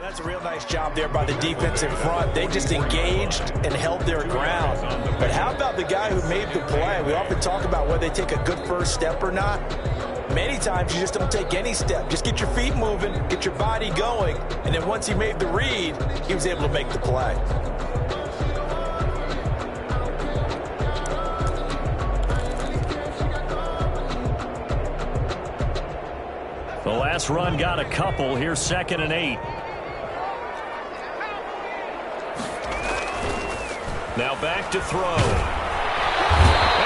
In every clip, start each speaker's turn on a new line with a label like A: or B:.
A: That's a real nice job there by the defense in front. They just engaged and held their ground. But how about the guy who made the play? We often talk about whether they take a good first step or not. Many times you just don't take any step. Just get your feet moving, get your body going, and then once he made the read, he was able to make the play.
B: The last run got a couple. Here's 2nd and 8. Now back to throw. And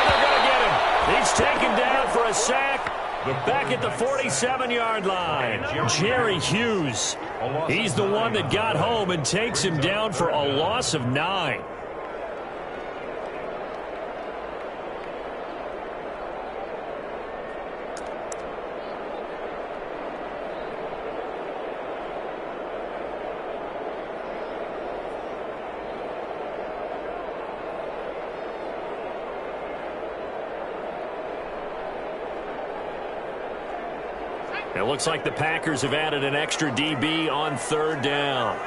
B: they're going to get him. He's taken down for a sack. Back at the 47-yard line. Jerry Hughes. He's the one that got home and takes him down for a loss of 9. It looks like the Packers have added an extra DB on 3rd down.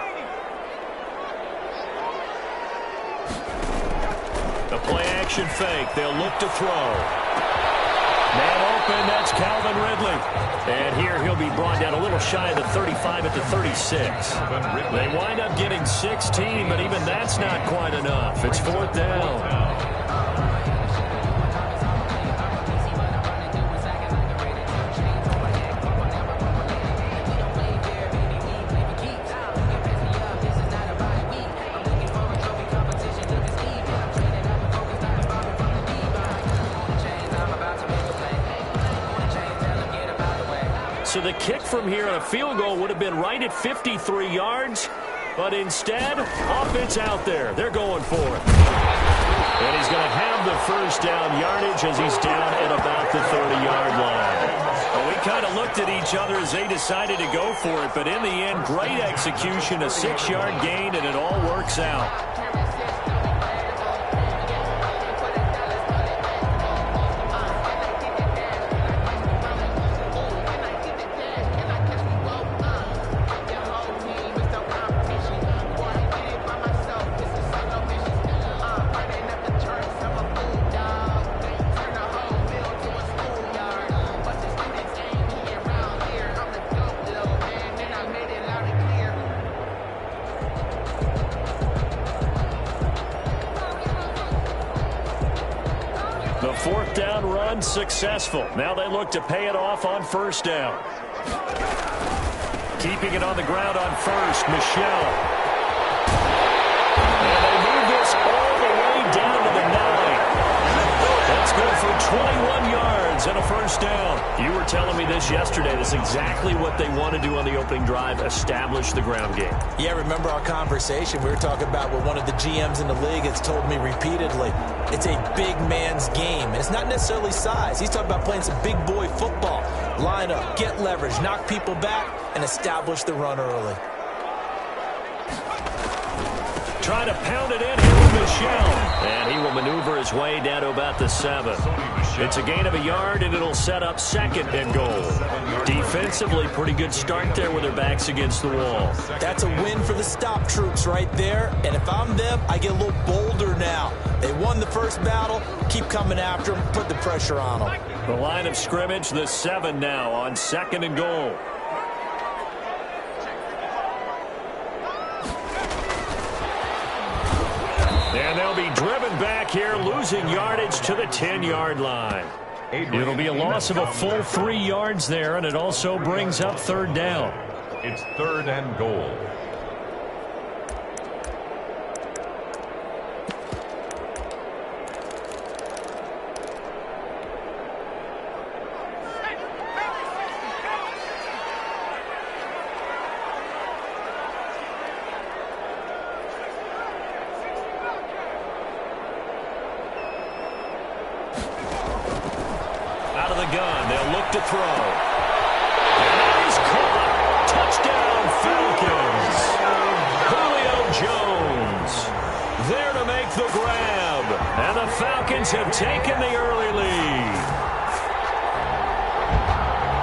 B: The play-action fake. They'll look to throw. Man open, that's Calvin Ridley. And here he'll be brought down a little shy of the 35 at the 36. They wind up getting 16, but even that's not quite enough. It's 4th down. So the kick from here on a field goal would have been right at 53 yards. But instead, offense out there. They're going for it. And he's going to have the first down yardage as he's down at about the 30-yard line. Well, we kind of looked at each other as they decided to go for it. But in the end, great execution, a 6-yard gain, and it all works out. The 4th down run successful. Now they look to pay it off on 1st down. Keeping it on the ground on 1st, Michelle. And they move this all the way down to the 9. That's good for 21 yards and a 1st down. You were telling me this yesterday. This is exactly what they want to do on the opening drive, establish the ground game.
A: Yeah, remember our conversation. We were talking about what one of the GMs in the league has told me repeatedly. It's a big man's game, and it's not necessarily size. He's talking about playing some big boy football. Line up, get leverage, knock people back, and establish the run early.
B: Trying to pound it in here with Michelle. And he will maneuver his way down to about the 7. It's a gain of a yard, and it'll set up 2nd and goal. Defensively, pretty good start there with their backs against the wall.
A: That's a win for the stop troops right there. And if I'm them, I get a little bolder now. They won the first battle. Keep coming after them. Put the pressure on them.
B: The line of scrimmage, the 7 now on 2nd and goal. And they'll be driven back here, losing yardage to the 10-yard line. It'll be a loss of a full 3 yards there, and it also brings up 3rd down.
C: It's 3rd and goal.
B: Out of the gun, they'll look to throw. And he's caught. Touchdown, Falcons. Julio Jones there to make the grab. And the Falcons have taken the early lead.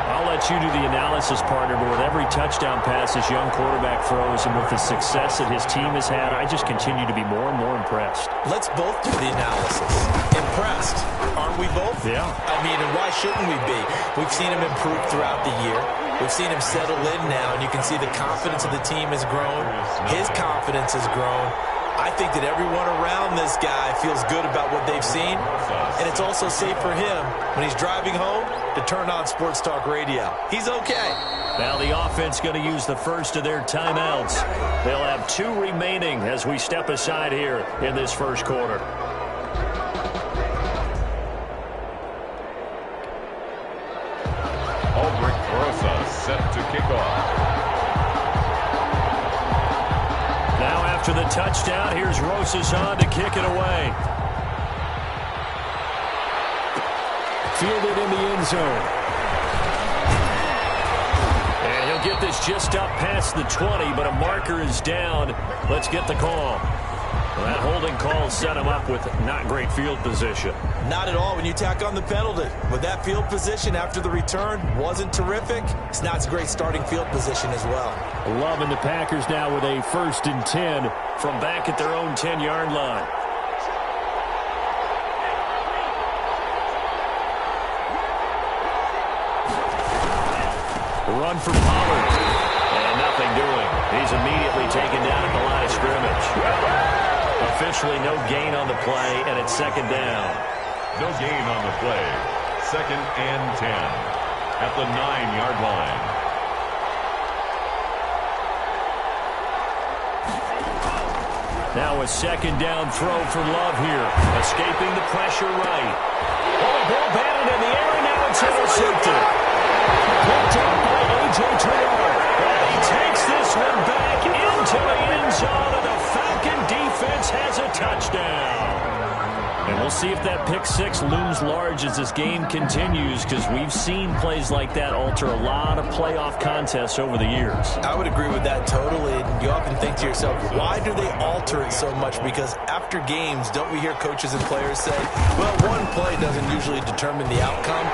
B: I'll let let you do the analysis, partner, but with every touchdown pass this young quarterback throws and with the success that his team has had, I just continue to be more and more impressed.
A: Let's both do the analysis. Impressed. Aren't we both?
B: Yeah.
A: I mean, and why shouldn't we be? We've seen him improve throughout the year. We've seen him settle in now, and you can see the confidence of the team has grown. His confidence has grown. I think that everyone around this guy feels good about what they've seen, and it's also safe for him when he's driving home to turn on Sports Talk Radio. He's okay.
B: Now the offense going to use the first of their timeouts. They'll have 2 remaining as we step aside here in this first quarter.
C: Aldrich Rosa set to kick off.
B: Now after the touchdown, here's Rosas on to kick it away. Fielded in the end zone. And he'll get this just up past the 20, but a marker is down. Let's get the call. Well, that holding call set him up with not great field position.
A: Not at all when you tack on the penalty. With that field position after the return wasn't terrific, it's not a great starting field position as well.
B: Loving the Packers now with a 1st and 10 from back at their own 10-yard line. Run for Pollard. And nothing doing. He's immediately taken down at the line of scrimmage. Officially no gain on the play, and it's 2nd down.
C: No gain on the play. 2nd and 10 at the 9-yard line.
B: Now a 2nd down throw for Love here. Escaping the pressure right. Oh, ball batted in the air, and now it's intercepted. Picked up by A.J. Terrell. And he takes this one back into the end zone, and the Falcon defense has a touchdown. And we'll see if that pick 6 looms large as this game continues, because we've seen plays like that alter a lot of playoff contests over the years.
A: I would agree with that totally. You often think to yourself, why do they alter it so much? Because after games, don't we hear coaches and players say, well, one play doesn't usually determine the outcome.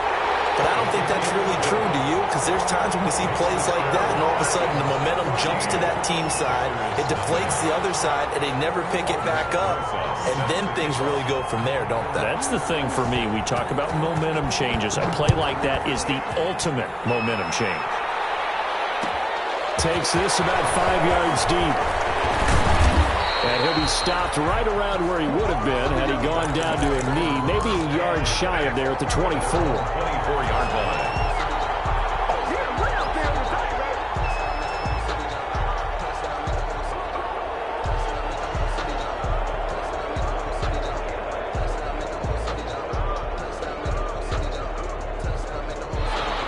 A: But I don't think that's really true, do you? Because there's times when we see plays like that, and all of a sudden the momentum jumps to that team side, it deflates the other side, and they never pick it back up. And then things really go from there, don't they?
B: That's the thing for me. We talk about momentum changes. A play like that is the ultimate momentum change. Takes this about 5 yards deep. And he'll be stopped right around where he would have been had he gone down to a knee, maybe a yard shy of there at the 24.
C: 24-yard line.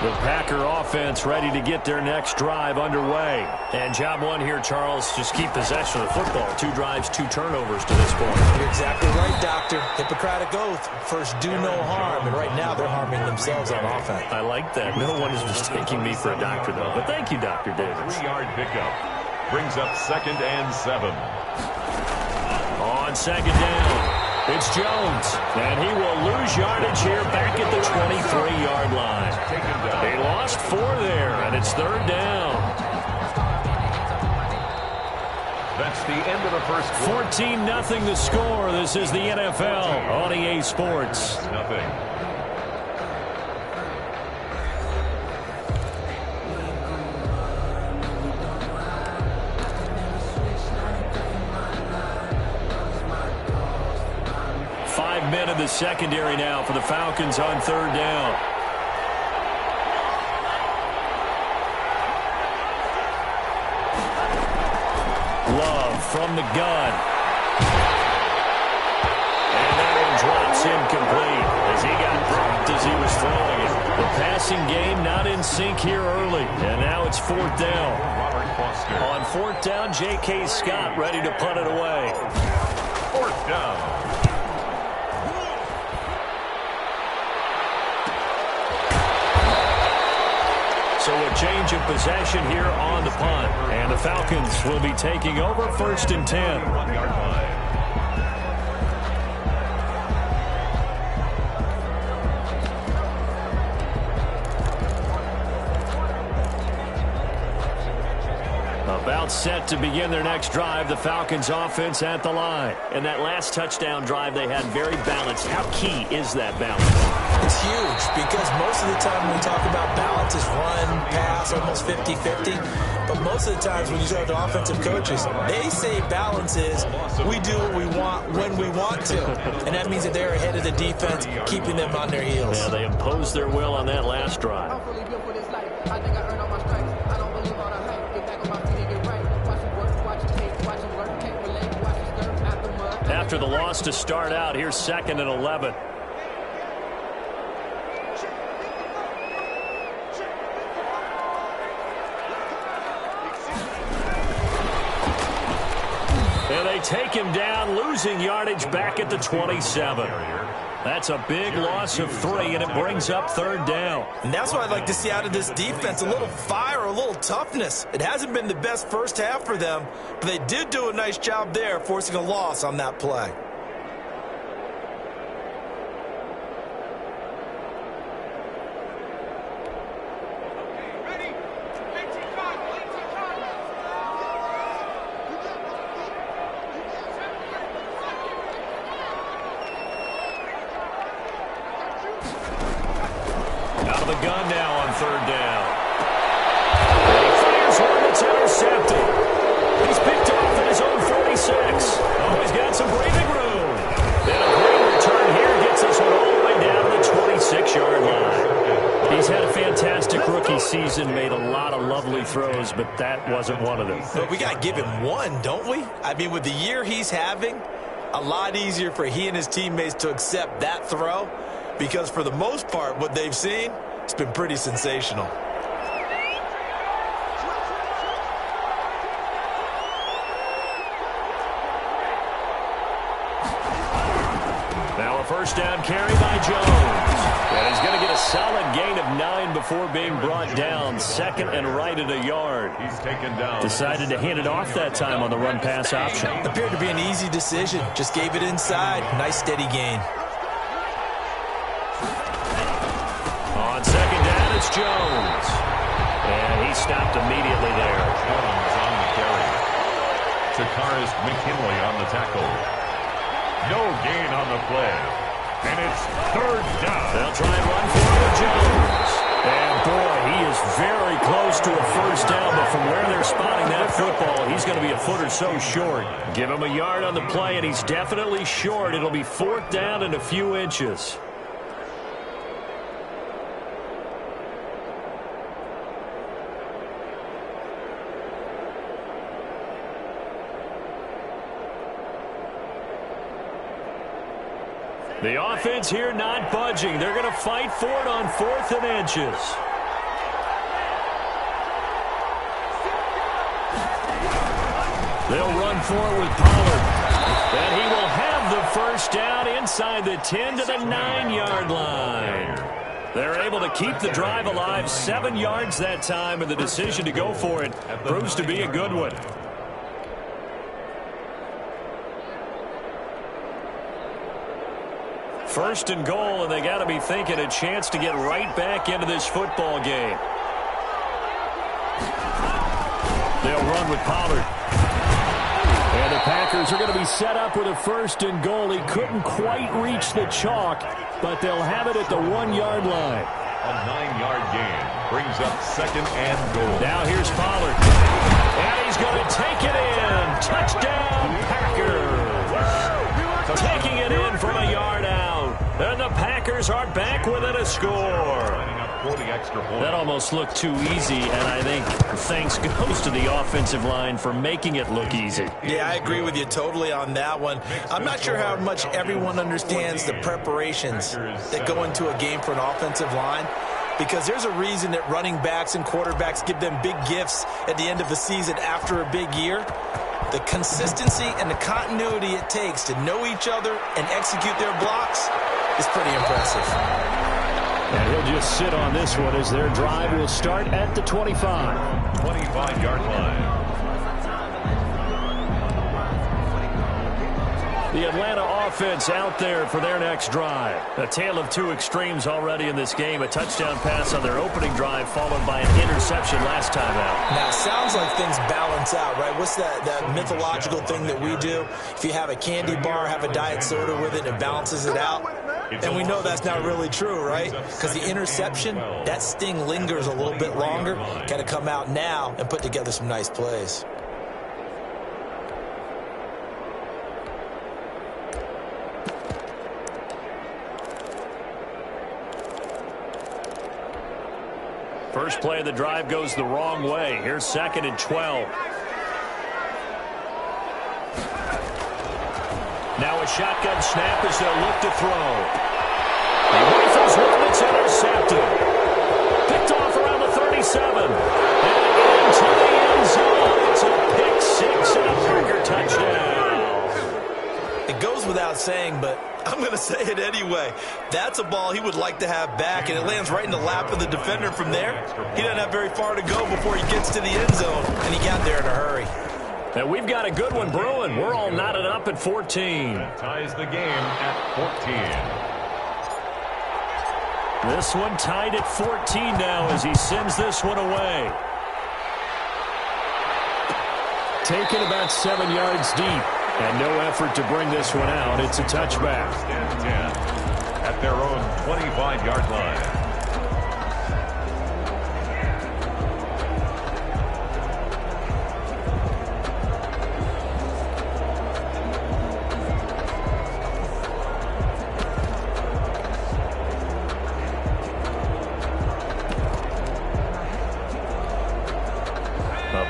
B: The Packer offense ready to get their next drive underway. And job one here, Charles, just keep possession of the football. 2 drives, 2 turnovers to this point.
A: You're exactly right, Doctor. Hippocratic oath. First, do no harm. And right now, they're harming themselves on offense.
B: I like that. No one is mistaking me for a doctor, though. But thank you, Dr. Davis.
C: 3-yard pickup. Brings up 2nd and 7.
B: On 2nd down, it's Jones. And he will lose yardage here back at the 23-yard line. They lost 4 there, and it's 3rd down.
C: That's the end of the first quarter.
B: 14-0 the score. This is the NFL on EA Sports.
C: Nothing.
B: Men in the secondary now for the Falcons on 3rd down. Love from the gun. And that one drops incomplete as he got dropped as he was throwing it. The passing game not in sync here early. And now it's 4th down. On 4th down, J.K. Scott ready to punt it away.
C: 4th down.
B: So a change of possession here on the punt. And the Falcons will be taking over 1st and 10.
C: 1-yard line.
B: About set to begin their next drive, the Falcons offense at the line. And that last touchdown drive they had very balanced. How key is that balance?
A: It's huge because most of the time when we talk about balance is run, pass, almost 50-50. But most of the times when you talk to offensive coaches, they say balance is we do what we want when we want to. And that means that they're ahead of the defense, keeping them on their heels.
B: Yeah, they imposed their will on that last drive. After the loss to start out, here's 2nd and 11. And they take him down, losing yardage back at the 27. That's a big loss of 3, and it brings up 3rd down.
A: And that's what I'd like to see out of this defense, a little fire, a little toughness. It hasn't been the best first half for them, but they did do a nice job there, forcing a loss on that play.
B: Out of the gun now on 3rd down. And he fires one that's intercepted. He's picked off at his own 46. Oh, he's got some breathing room. Then a great return here gets us one all the way down to the 26-yard line. He's had a fantastic rookie season, made a lot of lovely throws, but that wasn't one of them.
A: But we got to give him one, don't we? I mean, with the year he's having, a lot easier for he and his teammates to accept that throw. Because for the most part, what they've seen, it's been pretty sensational.
B: Now a first down carry by Jones. And he's going to get a solid gain of 9 before being brought down. 2nd and right at a yard.
C: He's taken down. Decided
B: to hand it off that time on the run-pass option.
A: Appeared to be an easy decision. Just gave it inside. Nice steady gain.
B: On 2nd down, it's Jones. And he stopped immediately there.
C: Jones on the carry. Takaris McKinley on the tackle. No gain on the play. And it's 3rd down.
B: They'll try and run for it with Jones. And boy, he is very close to a first down, but from where they're spotting that football, he's going to be a foot or so short. Give him a yard on the play, and he's definitely short. It'll be 4th down and a few inches. The offense here not budging. They're going to fight for it on 4th and inches. They'll run for it with Pollard. And he will have the first down inside the 10 to the 9-yard line. They're able to keep the drive alive, 7 yards that time, and the decision to go for it proves to be a good one. First and goal, and they got to be thinking a chance to get right back into this football game. They'll run with Pollard. And the Packers are going to be set up with a first and goal. He couldn't quite reach the chalk, but they'll have it at the 1-yard line.
C: A 9-yard gain brings up 2nd and goal.
B: Now here's Pollard. And he's going to take it in. Touchdown, Packers. Taking it in from a yard out. And the Packers are back within a score. That almost looked too easy, and I think thanks goes to the offensive line for making it look easy.
A: Yeah, I agree with you totally on that one. I'm not sure how much everyone understands the preparations that go into a game for an offensive line, because there's a reason that running backs and quarterbacks give them big gifts at the end of the season after a big year. The consistency and the continuity it takes to know each other and execute their blocks is pretty impressive.
B: And he'll just sit on this one as their drive will start at the 25.
C: 25-yard line.
B: The Atlanta offense out there for their next drive. A tale of two extremes already in this game. A touchdown pass on their opening drive followed by an interception last time out.
A: Now, it sounds like things balance out, right? What's that mythological thing that we do? If you have a candy bar, have a diet soda with it, it balances it out. And we know that's not really true, right? Because the interception, that sting lingers a little bit longer. Got to come out now and put together some nice plays.
B: First play of the drive goes the wrong way. Here's 2nd and 12. Now a shotgun snap as they'll look to throw. He rifles one that's intercepted. Picked off around the 37. And into the end zone. It's a pick six and a Packer touchdown.
A: It goes without saying, but I'm going to say it anyway. That's a ball he would like to have back, and it lands right in the lap of the defender from there. He doesn't have very far to go before he gets to the end zone, and he got there in a hurry.
B: And we've got a good one brewing. We're all knotted up at 14.
C: That ties the game at 14.
B: This one tied at 14 now as he sends this one away. Taken about 7 yards deep. And no effort to bring this one out. It's a touchback.
C: 10 at their own 25-yard line.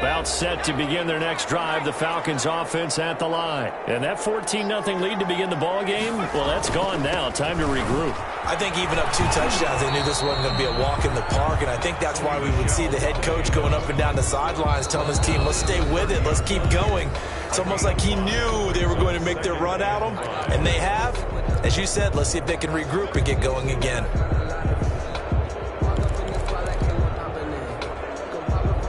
B: About set to begin their next drive, the Falcons offense at the line. And that 14-0 lead to begin the ball game, well, that's gone now. Time to regroup.
A: I think even up 2 touchdowns, they knew this wasn't going to be a walk in the park, and I think that's why we would see the head coach going up and down the sidelines telling his team, let's stay with it, let's keep going. It's almost like he knew they were going to make their run at him, and they have. As you said, let's see if they can regroup and get going again.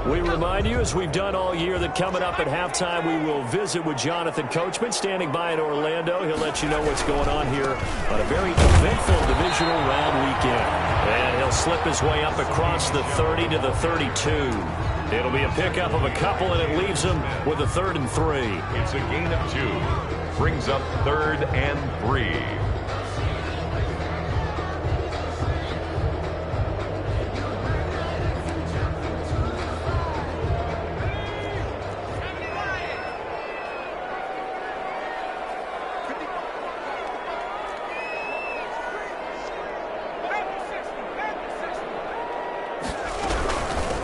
B: We remind you, as we've done all year, that coming up at halftime, we will visit with Jonathan Coachman, standing by in Orlando. He'll let you know what's going on here on a very eventful divisional round weekend. And he'll slip his way up across the 30 to the 32. It'll be a pickup of a couple, and it leaves him with a 3rd and 3.
C: It's a gain of 2. Brings up 3rd and 3.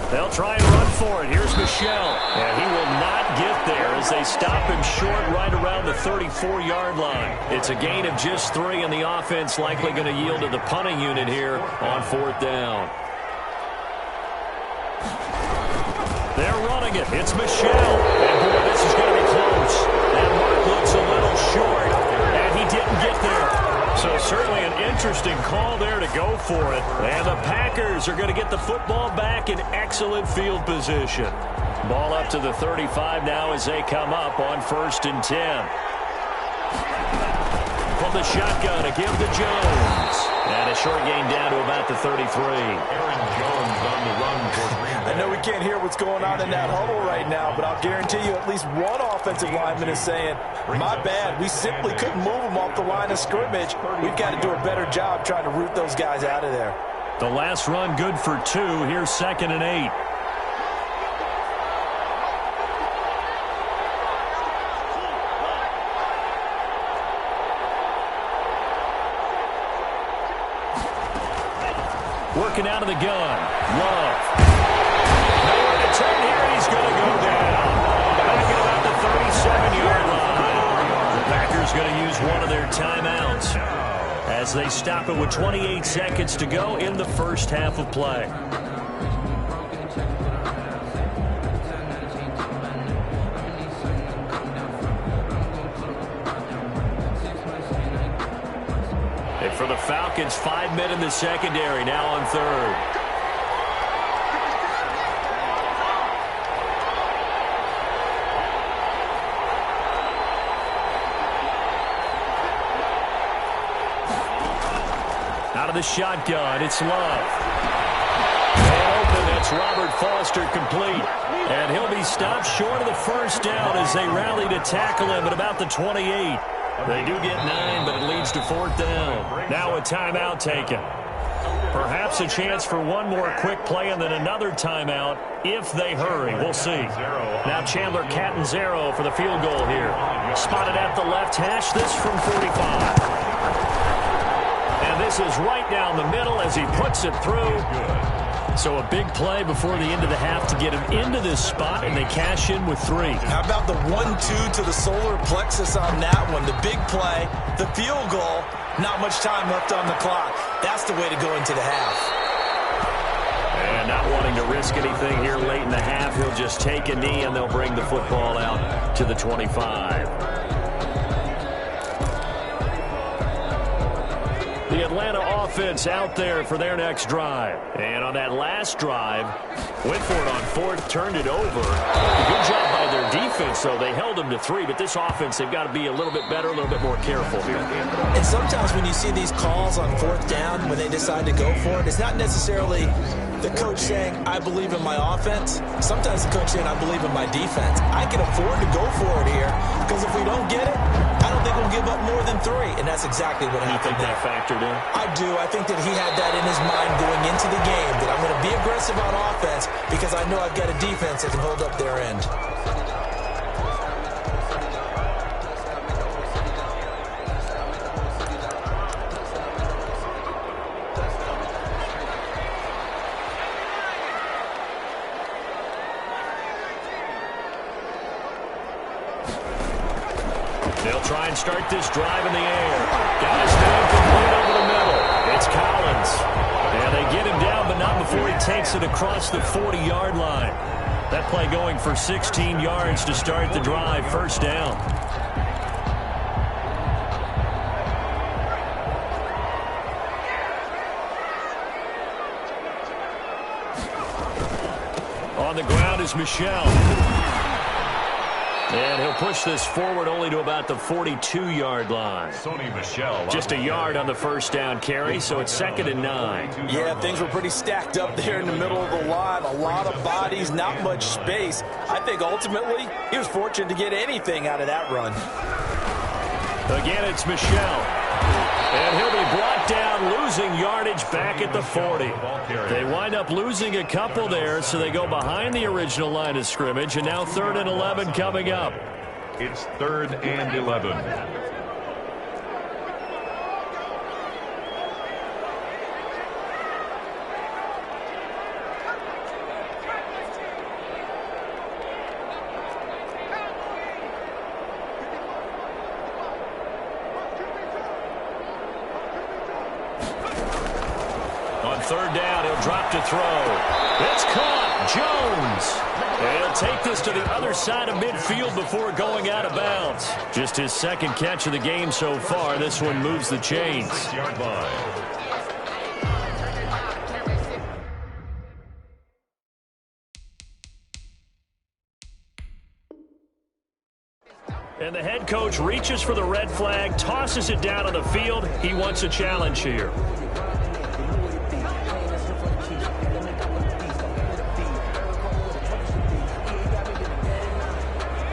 B: They'll try and run for it. Here's Michelle. And he will not get there as they stop him short right around the 34-yard line. It's a gain of just 3, and the offense likely going to yield to the punting unit here on 4th down. They're running it. It's Michelle. And boy, this is going to be close. That mark looks a little short, and he didn't get there. So certainly an interesting call there to go for it. And the Packers are going to get the football back in excellent field position. Ball up to the 35 now as they come up on 1st and 10. From the shotgun, a give to Jones. And a short gain down to about the 33.
C: Aaron Jones on the run for Green Bay.
A: I know we can't hear what's going on in that huddle right now, but I'll guarantee you at least one offensive lineman is saying, my bad, we simply couldn't move them off the line of scrimmage. We've got to do a better job trying to root those guys out of there.
B: The last run good for 2. Here's 2nd and 8. Working out of the gun. Love. Nowhere to turn here. He's going to go down. Back at about the 37-yard line. The Packers going to use one of their timeouts as they stop it with 28 seconds to go in the first half of play. And for the Falcons, 5 men in the secondary, now on 3rd. Out of the shotgun, it's Love. And open, that's Robert Foster complete. And he'll be stopped short of the first down as they rally to tackle him at about the 28. They do get 9, but it leads to 4th down. Now a timeout taken. Perhaps a chance for one more quick play and then another timeout if they hurry. We'll see. Now Chandler Catanzaro for the field goal here. Spotted at the left hash, this from 45. And this is right down the middle as he puts it through. So a big play before the end of the half to get him into this spot, and they cash in with 3.
A: How about the 1-2 to the solar plexus on that one? The big play, the field goal, not much time left on the clock. That's the way to go into the half.
B: And not wanting to risk anything here late in the half, he'll just take a knee, and they'll bring the football out to the 25. The Atlanta offense out there for their next drive. And on that last drive, went for it on 4th, turned it over. Good job by their defense, though. They held them to 3, but this offense, they've got to be a little bit better, a little bit more careful here.
A: And sometimes when you see these calls on 4th down, when they decide to go for it, it's not necessarily the coach saying, I believe in my offense. Sometimes the coach saying, I believe in my defense. I can afford to go for it here, because if we don't get it, I don't think we'll give up more than 3. And that's exactly what happened.
B: You think that factored in?
A: I do. I think that he had that in his mind going into the game, that I'm going to be aggressive on offense because I know I've got a defense that can hold up their end.
B: They'll try and start this drive in the air. Got his man complete over the middle. It's Collins. And they get him down, but not before he takes it across the 40-yard line. That play going for 16 yards to start the drive. First down. On the ground is Michel. And he'll push this forward only to about the 42-yard line. Just a yard on the first down carry, so it's 2nd and 9.
A: Yeah, things were pretty stacked up there in the middle of the line. A lot of bodies, not much space. I think ultimately he was fortunate to get anything out of that run.
B: Again, it's Michel. And he'll be brought down, losing yardage back at the 40. They wind up losing a couple there, so they go behind the original line of scrimmage, and now 3rd and 11 coming up.
C: It's 3rd and 11.
B: On 3rd down, he'll drop to throw. It's caught. Jones. And he'll take this to the other side of midfield before going out of bounds. Just his 2nd catch of the game so far. This one moves the chains.
C: 6-yard line.
B: And the head coach reaches for the red flag, tosses it down on the field. He wants a challenge here.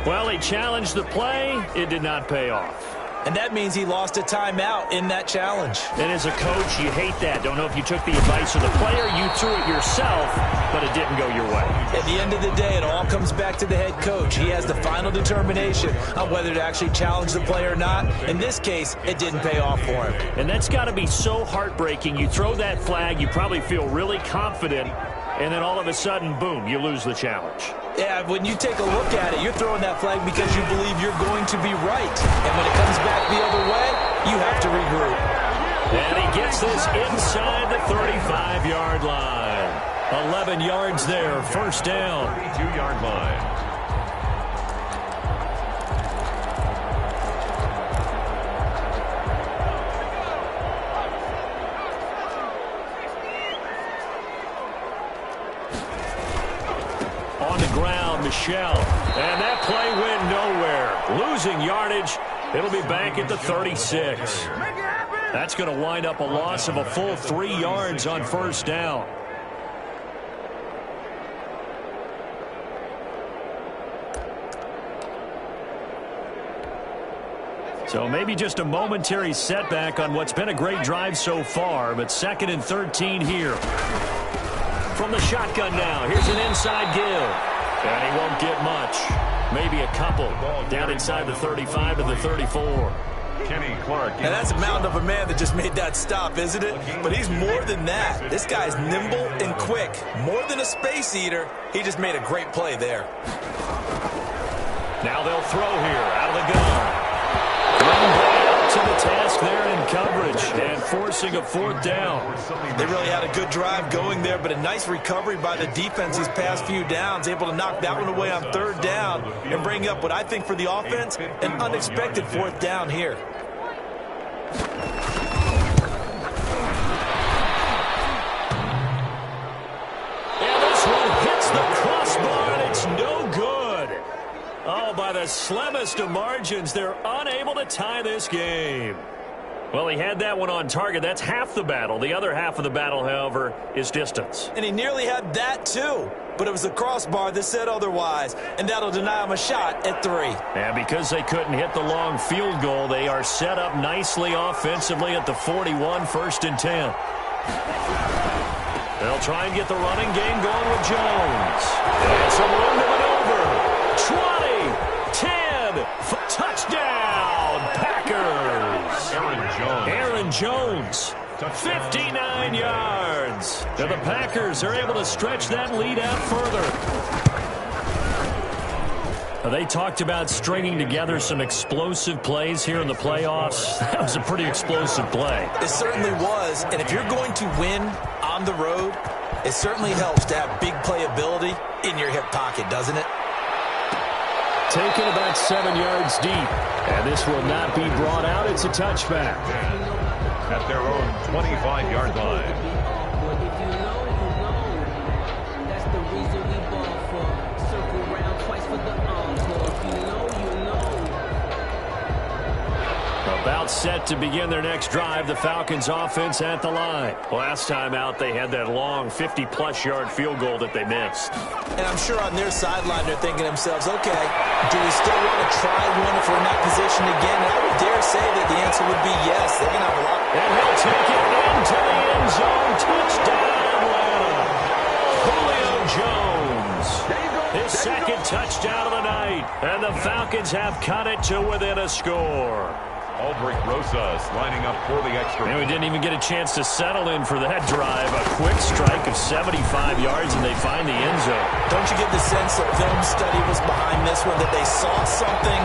B: Well, he challenged the play. It did not pay off.
A: And that means he lost a timeout in that challenge.
B: And as a coach, you hate that. Don't know if you took the advice of the player, you threw it yourself, but it didn't go your way.
A: At the end of the day, it all comes back to the head coach. He has the final determination on whether to actually challenge the play or not. In this case, it didn't pay off for him.
B: And that's got to be so heartbreaking. You throw that flag, you probably feel really confident, and then all of a sudden, boom, you lose the challenge.
A: Yeah, when you take a look at it, you're throwing that flag because you believe you're going to be right. And when it comes back the other way, you have to regroup.
B: And he gets this inside the 35-yard line. 11 yards there, first down.
C: 32-yard line.
B: On the ground, Michel. And that play went nowhere. Losing yardage. It'll be back at the 36. That's going to wind up a loss of a full 3 yards on first down. So maybe just a momentary setback on what's been a great drive so far, but 2nd and 13 here. From the shotgun now, here's an inside give. And he won't get much. Maybe a couple. Down inside the 35 to the 34.
C: Kenny Clark.
A: Now that's a mountain of a man that just made that stop, isn't it? But he's more than that. This guy's nimble and quick. More than a space eater. He just made a great play there.
B: Now they'll throw here out of the gun. Up to the task there in coverage and forcing a 4th down.
A: They really had a good drive going there, but a nice recovery by the defense these past few downs, able to knock that one away on 3rd down and bring up what I think for the offense, an unexpected 4th down here.
B: And this one hits the crossbar, and it's no good. Oh, by the slimmest of margins, they're unable to tie this game. Well, he had that one on target. That's half the battle. The other half of the battle, however, is distance.
A: And he nearly had that, too. But it was the crossbar that said otherwise, and that'll deny him a shot at 3.
B: And because they couldn't hit the long field goal, they are set up nicely offensively at the 41, 1st and 10. They'll try and get the running game going with Jones. And some room to maneuver. 20, 10, touchdown, Packers. Aaron Jones, 59 yards. Now the Packers are able to stretch that lead out further. Now they talked about stringing together some explosive plays here in the playoffs. That was a pretty explosive play.
A: It certainly was, and if you're going to win on the road, it certainly helps to have big playability in your hip pocket, doesn't it?
B: Taken about 7 yards deep. And this will not be brought out. It's a touchback.
C: At their own 25-yard line.
D: That's the reason we ball for. Circle round twice for the encore. If you know, you know.
B: About set to begin their next drive, the Falcons offense at the line. Last time out, they had that long 50-plus yard field goal that they missed.
A: And I'm sure on their sideline, they're thinking to themselves, okay, do we still want to try one if we're in that position again? And I would dare say that the answer would be yes. They're going to have a lot.
B: And he'll take it into the end zone. Touchdown, Atlanta. Julio Jones. His 2nd touchdown of the night. And the Falcons have cut it to within a score.
C: Aldrich Rosas lining up for the extra.
B: And we didn't even get a chance to settle in for that drive. A quick strike of 75 yards, and they find the end zone.
A: Don't you get the sense that film study was behind this one, that they saw something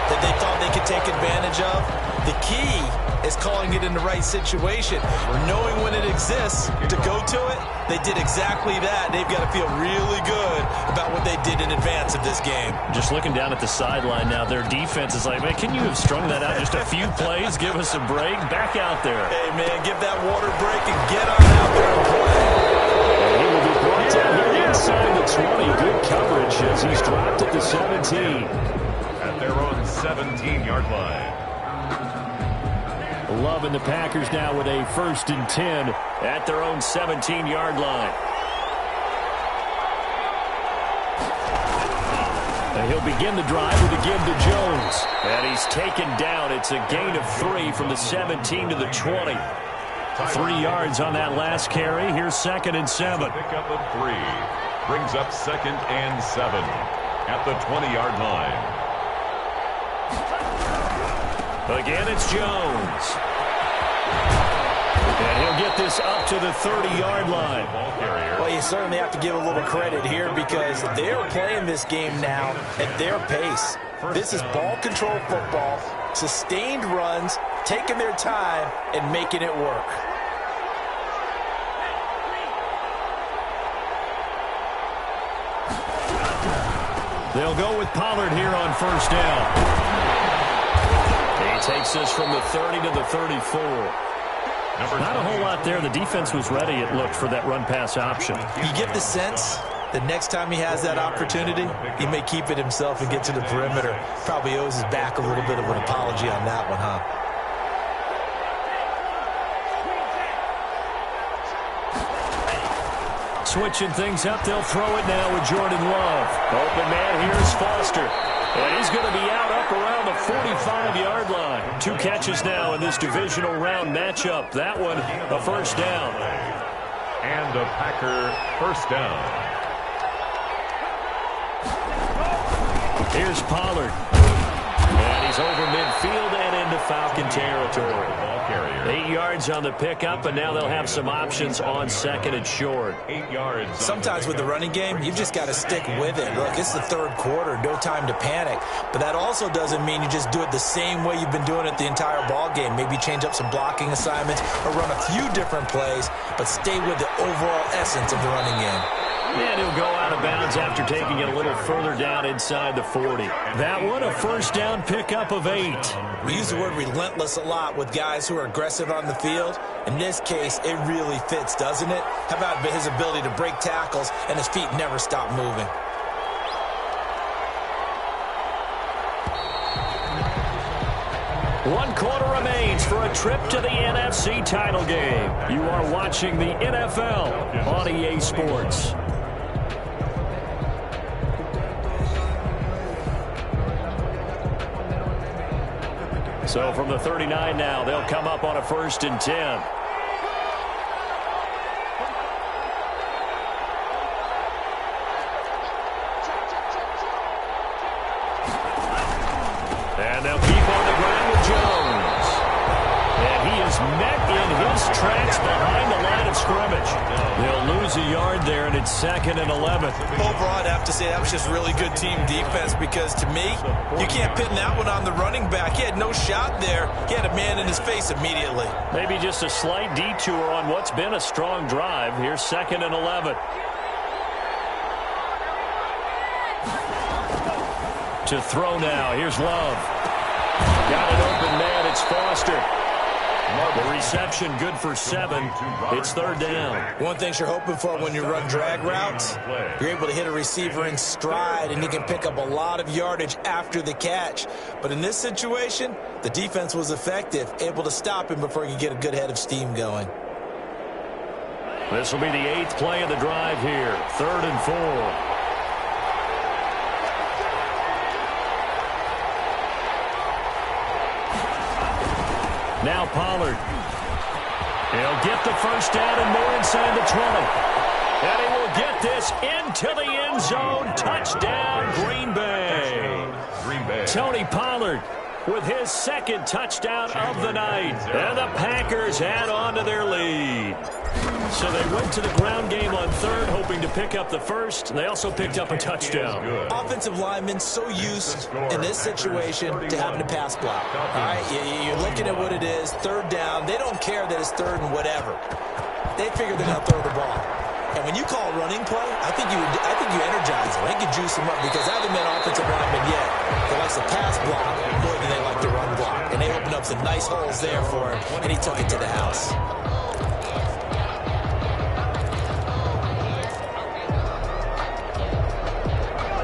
A: that they thought they could take advantage of? The key is calling it in the right situation, knowing when it exists to go to it. They did exactly that. They've got to feel really good about what they did in advance of this game.
B: Just looking down at the sideline now, their defense is like, man, can you have strung that out just a few plays? Give us a break. Back out there.
A: Hey, man, give that water break and get on out there and play.
B: And he will be brought down here inside the 20. Good coverage as he's dropped at the 17.
C: At their own 17-yard line.
B: Love and the Packers now with a 1st and 10 at their own 17-yard line. And he'll begin the drive with a give to Jones. And he's taken down. It's a gain of 3 from the 17 to the 20. 3 yards on that last carry. Here's 2nd and 7.
C: Pick up of 3. Brings up 2nd and 7 at the 20-yard line.
B: Again, it's Jones. And he'll get this up to the 30-yard line.
A: Well, you certainly have to give a little credit here because they're playing this game now at their pace. This is ball control football, sustained runs, taking their time, and making it work.
B: They'll go with Pollard here on 1st down. He takes this from the 30 to the 34. Not a whole lot there. The defense was ready, it looked, for that run-pass option.
A: You get the sense that next time he has that opportunity, he may keep it himself and get to the perimeter. Probably owes his back a little bit of an apology on that one, huh?
B: Switching things up, they'll throw it now with Jordan Love. Open man here is Foster. And he's going to be out up around the 45-yard line. 2 catches now in this divisional round matchup. That one, a first down.
C: And a Packer first down.
B: Here's Pollard. And he's over midfield and into Falcon territory.
C: Ball carrier.
B: 8 yards on the pickup, and now they'll have some options on second and short.
C: 8 yards.
A: Sometimes with the running game, you've just got to stick with it. Look, it's the third quarter, no time to panic. But that also doesn't mean you just do it the same way you've been doing it the entire ball game. Maybe change up some blocking assignments or run a few different plays, but stay with the overall essence of the running game.
B: And he'll go out of bounds after taking it a little further down inside the 40. That one, a first down pickup of 8.
A: We use the word relentless a lot with guys who are aggressive on the field. In this case, it really fits, doesn't it? How about his ability to break tackles and his feet never stop moving?
B: One quarter remains for a trip to the NFC title game. You are watching the NFL on EA Sports. So from the 39 now, they'll come up on a 1st and 10. And they'll keep on the ground with Jones. And he is met in his tracks behind the line of scrimmage. They'll lose a yard there, and it's 2nd and 11.
A: Overall, I'd have to say that was just really good team defense because, to me, you can't pin that one on the running back. He had no shot there. He had a man in his face immediately.
B: Maybe just a slight detour on what's been a strong drive. Here's 2nd and 11. To throw now. Here's Love. Got an open man. It's Foster. The reception good for 7. It's 3rd down.
A: One thing you're hoping for when you run drag routes, you're able to hit a receiver in stride, and he can pick up a lot of yardage after the catch. But in this situation, the defense was effective, able to stop him before he could get a good head of steam going.
B: This will be the 8th play of the drive here. 3rd and 4. Now Pollard. He'll get the first down and more inside the 20. And he will get this into the end zone. Touchdown, Green Bay. Tony Pollard with his 2nd touchdown of the night. And the Packers add on to their lead. So they went to the ground game on 3rd, hoping to pick up the 1st. They also picked up a touchdown.
A: Offensive linemen so used in this situation to having to pass block. All right, you're looking at what it is, 3rd down. They don't care that it's 3rd and whatever. They figure they're going to throw the ball. And when you call a running play, I think you energize them. I think you juice them up because I haven't met offensive linemen yet that likes to pass block more than they like to run block. And they opened up some nice holes there for him, and he took it to the house.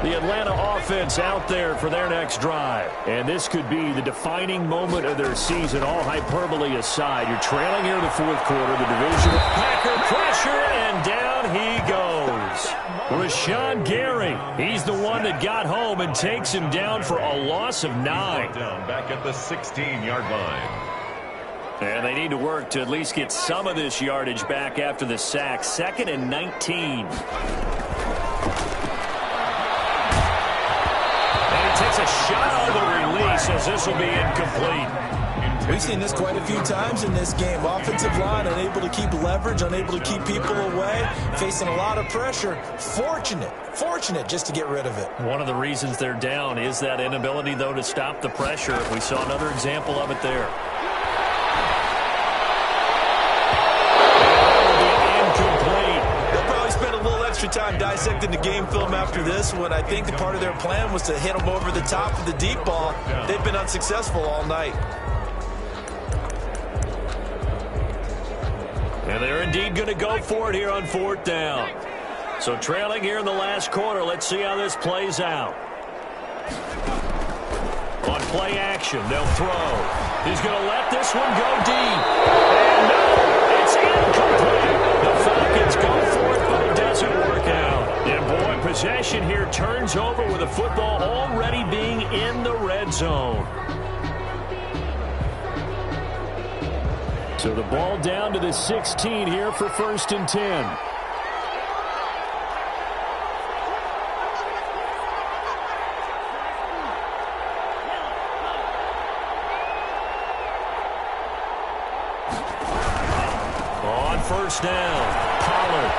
B: The Atlanta offense out there for their next drive. And this could be the defining moment of their season, all hyperbole aside. You're trailing here in the 4th quarter. The division. Packer pressure, and down he goes. Rashawn Gary. He's the one that got home and takes him down for a loss of 9.
C: Down back at the 16-yard line.
B: And they need to work to at least get some of this yardage back after the sack. 2nd and 19. Takes a shot on the release as this will be incomplete.
A: We've seen this quite a few times in this game. Offensive line unable to keep leverage, unable to keep people away, facing a lot of pressure. Fortunate just to get rid of it.
B: One of the reasons they're down is that inability, though, to stop the pressure. We saw another example of it there.
A: Time dissecting the game film after this one. I think the part of their plan was to hit them over the top of the deep ball. They've been unsuccessful all night.
B: And they're indeed going to go for it here on 4th down. So trailing here in the last quarter. Let's see how this plays out. On play action, they'll throw. He's going to let this one go deep. And no, it's incomplete. The Falcons go for it, but it doesn't possession here turns over with the football already being in the red zone. So the ball down to the 16 here for 1st and 10. On 1st down, Pollard.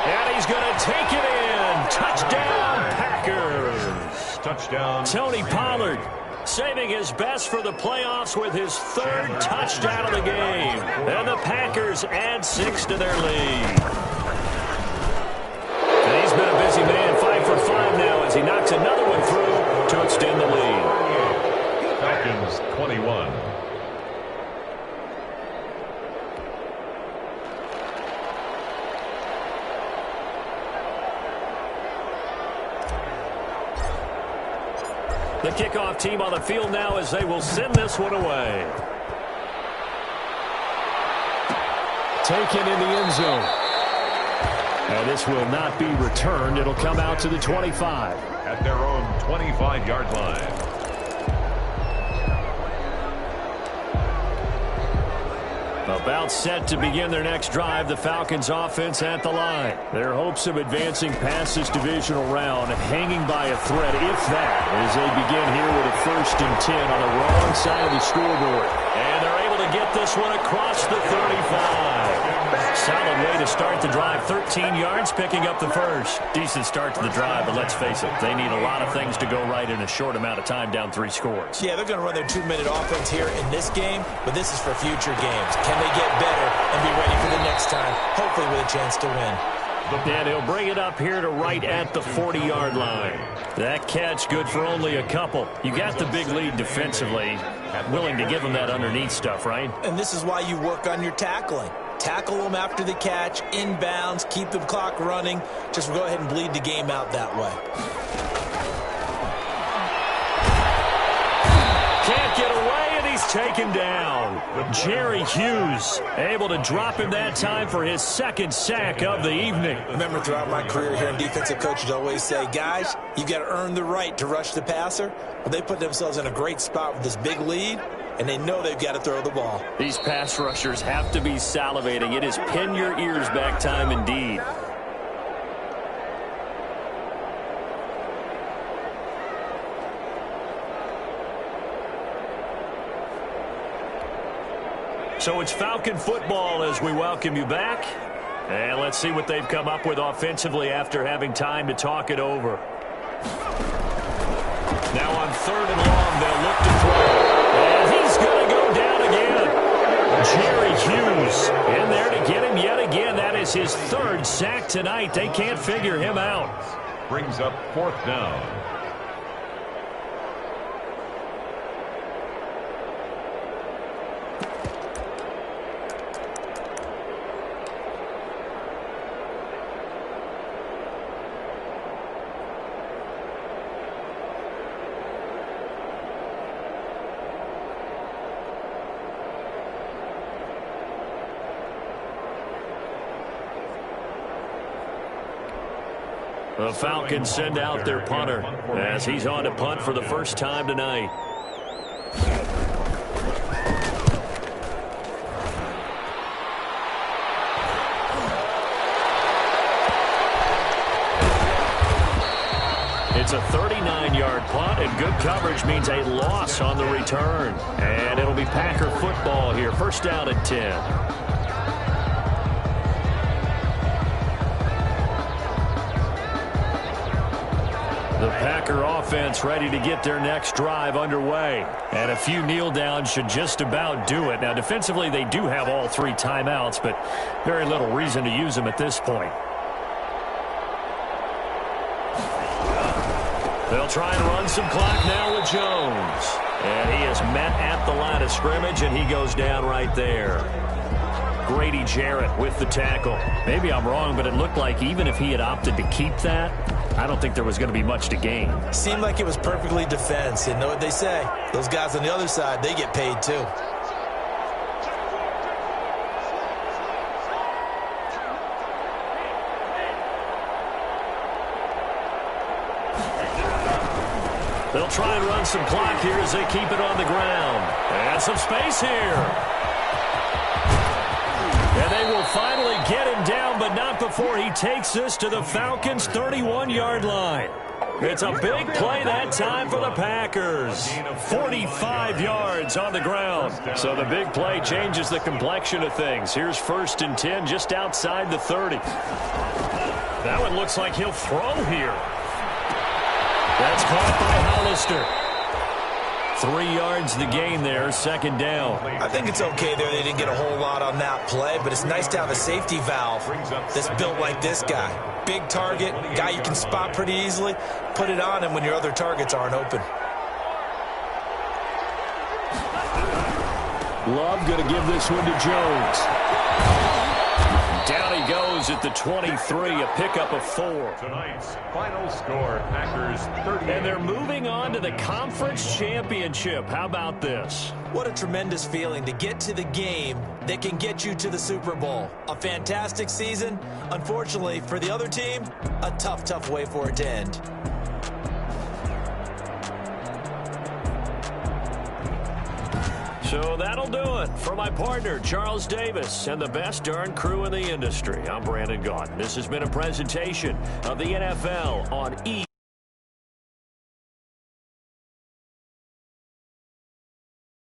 B: And he's going to take it in. Touchdown, Packers.
C: Touchdown.
B: Tony Pollard saving his best for the playoffs with his 3rd touchdown of the game. And the Packers add 6 to their lead. And he's been a busy man, 5 for 5 now as he knocks another one through to extend the lead.
C: Falcons 21.
B: The kickoff team on the field now as they will send this one away. Taken in the end zone. And this will not be returned. It'll come out to the 25.
C: At their own 25-yard line.
B: About set to begin their next drive, the Falcons offense at the line. Their hopes of advancing past this divisional round hanging by a thread, if that, as they begin here with a 1st and 10 on the wrong side of the scoreboard. And they're able to get this one across the 35. Solid way to start the drive. 13 yards, picking up the 1st. Decent start to the drive, but let's face it, they need a lot of things to go right in a short amount of time, down 3 scores.
A: Yeah, they're going to run their 2-minute offense here in this game, but this is for future games. Can they get better and be ready for the next time, hopefully with a chance to win?
B: And he'll bring it up here to right at the 40-yard line. That catch good for only a couple. You got the big lead defensively. Willing to give them that underneath stuff, right?
A: And this is why you work on your tackling. Tackle them after the catch, inbounds, keep the clock running. Just go ahead and bleed the game out that way.
B: Can't get away, and he's taken down. Jerry Hughes able to drop him that time for his 2nd sack of the evening.
A: Remember, throughout my career here in defensive coaches always say, guys, you got to earn the right to rush the passer. Well, they put themselves in a great spot with this big lead, and they know they've got to throw the ball.
B: These pass rushers have to be salivating. It is pin your ears back time indeed. So it's Falcon football as we welcome you back. And let's see what they've come up with offensively after having time to talk it over. Now on 3rd and long, they'll look to throw. And he's going to go down again. Jerry Hughes in there to get him yet again. That is his 3rd sack tonight. They can't figure him out.
C: Brings up 4th down.
B: The Falcons send out their punter as he's on to punt for the 1st time tonight. It's a 39-yard punt, and good coverage means a loss on the return. And it'll be Packer football here. 1st down at 10. The Packer offense ready to get their next drive underway. And a few kneel downs should just about do it. Now, defensively, they do have all 3 timeouts, but very little reason to use them at this point. They'll try and run some clock now with Jones. And he is met at the line of scrimmage, and he goes down right there. Grady Jarrett with the tackle. Maybe I'm wrong, but it looked like even if he had opted to keep that, I don't think there was going to be much to gain.
A: Seemed like it was perfectly defense. And know what they say? Those guys on the other side, they get paid too.
B: They'll try and run some clock here as they keep it on the ground. And some space here. And they will finally get him down, but not before he takes this to the Falcons' 31-yard line. It's a big play that time for the Packers. 45 yards on the ground. So the big play changes the complexion of things. Here's 1st and 10 just outside the 30. That one looks like he'll throw here. That's caught by Hollister. 3 yards the gain there, 2nd down.
A: I think it's okay there. They didn't get a whole lot on that play, but it's nice to have a safety valve that's built like this guy. Big target, guy you can spot pretty easily. Put it on him when your other targets aren't open.
B: Love going to give this one to Jones. Down he goes at the 23, a pickup of 4.
C: Tonight's final score, Packers 30.
B: And they're moving on to the conference championship. How about this?
A: What a tremendous feeling to get to the game that can get you to the Super Bowl. A fantastic season. Unfortunately, for the other team, a tough, tough way for it to end.
B: So that'll do it for my partner, Charles Davis, and the best darn crew in the industry. I'm Brandon Gaudin. This has been a presentation of the NFL on